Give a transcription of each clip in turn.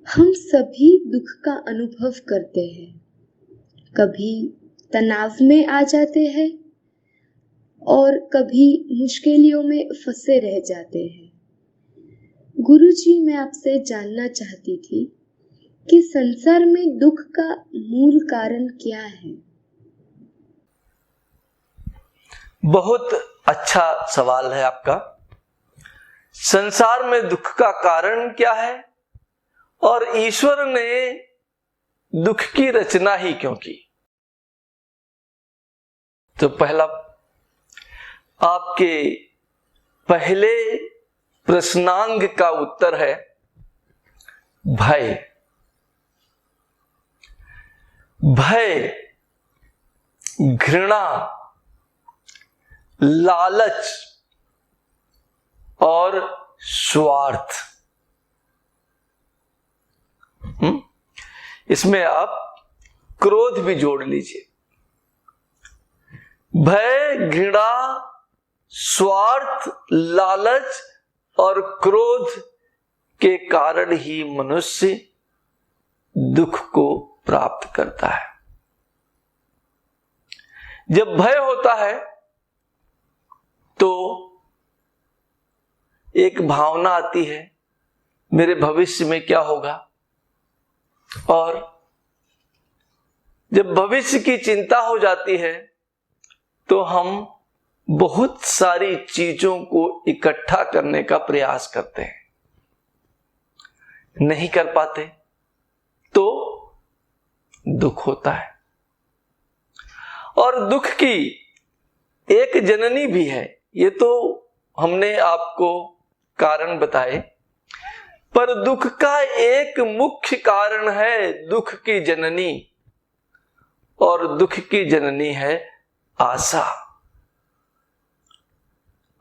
हम सभी दुख का अनुभव करते हैं। कभी तनाव में आ जाते हैं और कभी मुश्किलों में फंसे रह जाते हैं। गुरुजी, मैं आपसे जानना चाहती थी कि संसार में दुख का मूल कारण क्या है? बहुत अच्छा सवाल है आपका। संसार में दुख का कारण क्या है और ईश्वर ने दुख की रचना ही क्यों की? तो पहला, आपके पहले प्रश्नांग का उत्तर है भय। भय, घृणा, लालच और स्वार्थ। इसमें आप क्रोध भी जोड़ लीजिए। भय, घृणा, स्वार्थ, लालच और क्रोध के कारण ही मनुष्य दुख को प्राप्त करता है। जब भय होता है तो एक भावना आती है, मेरे भविष्य में क्या होगा। और जब भविष्य की चिंता हो जाती है तो हम बहुत सारी चीजों को इकट्ठा करने का प्रयास करते हैं, नहीं कर पाते तो दुख होता है। और दुख की एक जननी भी है, ये तो हमने आपको कारण बताए, पर दुख का एक मुख्य कारण है दुख की जननी, और दुख की जननी है आशा।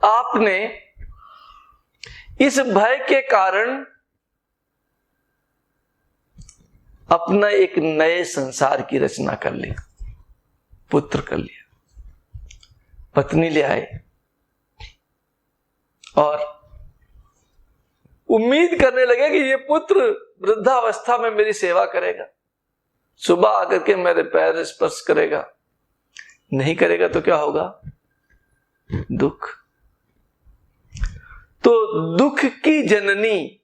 आपने इस भय के कारण अपना एक नए संसार की रचना कर ली, पुत्र कर लिया, पत्नी ले आए और उम्मीद करने लगे कि ये पुत्र वृद्धावस्था में मेरी सेवा करेगा, सुबह आकर के मेरे पैर स्पर्श करेगा। नहीं करेगा तो क्या होगा? दुख। तो दुख की जननी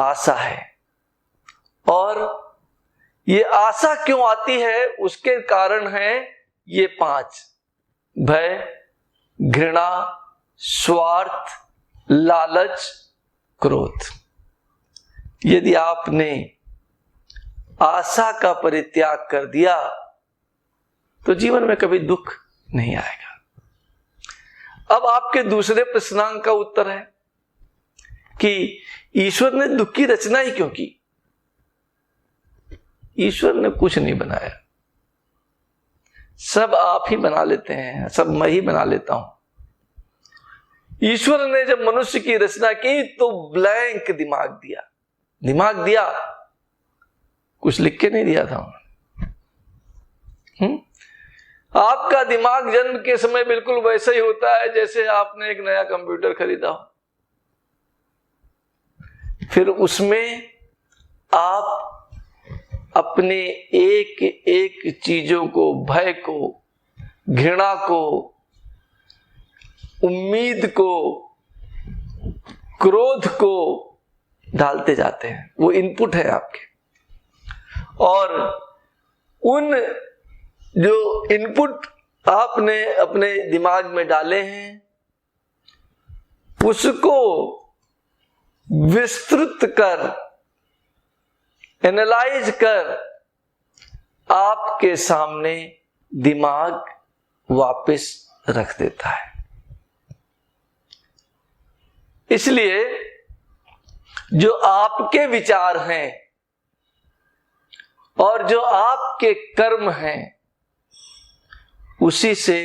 आशा है। और ये आशा क्यों आती है, उसके कारण है ये 5: भय, घृणा, स्वार्थ, लालच, क्रोध। यदि आपने आशा का परित्याग कर दिया तो जीवन में कभी दुख नहीं आएगा। अब आपके दूसरे प्रश्नांक का उत्तर है कि ईश्वर ने दुख की रचना ही क्यों की? ईश्वर ने कुछ नहीं बनाया, सब आप ही बना लेते हैं, सब मैं ही बना लेता हूं। ईश्वर ने जब मनुष्य की रचना की तो ब्लैंक दिमाग दिया। दिमाग दिया, कुछ लिख के नहीं दिया था। आपका दिमाग जन्म के समय बिल्कुल वैसा ही होता है जैसे आपने एक नया कंप्यूटर खरीदा हो। फिर उसमें आप अपने एक एक चीजों को, भय को, घृणा को, उम्मीद को, क्रोध को डालते जाते हैं। वो इनपुट है आपके, और उन जो इनपुट आपने अपने दिमाग में डाले हैं उसको विस्तृत कर, एनालाइज कर आपके सामने दिमाग वापस रख देता है। इसलिए जो आपके विचार हैं और जो आपके कर्म हैं उसी से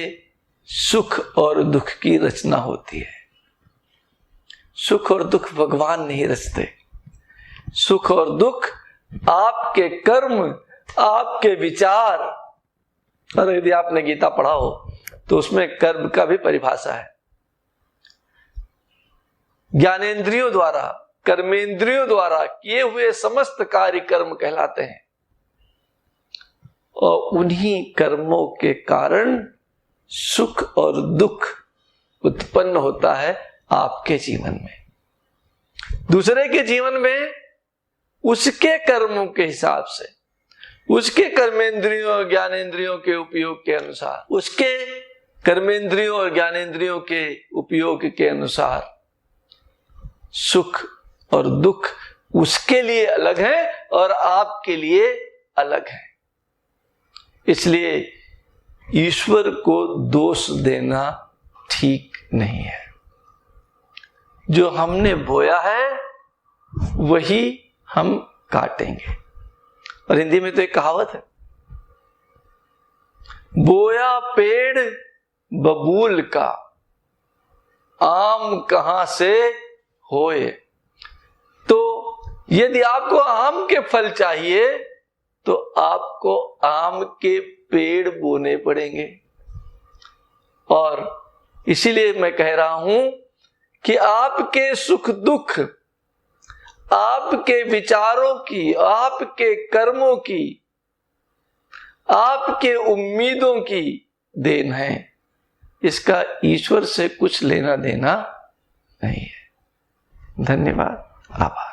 सुख और दुख की रचना होती है। सुख और दुख भगवान नहीं रचते। सुख और दुख आपके कर्म, आपके विचार। और यदि आपने गीता पढ़ा हो तो उसमें कर्म का भी परिभाषा है। ज्ञानेंद्रियों द्वारा कर्मेंद्रियों द्वारा किए हुए समस्त कार्य कर्म कहलाते हैं, और उन्हीं कर्मों के कारण सुख और दुख उत्पन्न होता है आपके जीवन में। दूसरे के जीवन में उसके कर्मों के हिसाब से, उसके कर्मेंद्रियों और ज्ञानेंद्रियों के उपयोग के अनुसार, उसके कर्मेंद्रियों और ज्ञानेंद्रियों के उपयोग के अनुसार सुख और दुख उसके लिए अलग है और आपके लिए अलग है। इसलिए ईश्वर को दोष देना ठीक नहीं है। जो हमने बोया है वही हम काटेंगे। और हिंदी में तो एक कहावत है, बोया पेड़ बबूल का, आम कहां से होए। तो यदि आपको आम के फल चाहिए तो आपको आम के पेड़ बोने पड़ेंगे। और इसीलिए मैं कह रहा हूं कि आपके सुख दुख आपके विचारों की, आपके कर्मों की, आपके उम्मीदों की देन है। इसका ईश्वर से कुछ लेना देना नहीं है। धन्यवाद, आभार।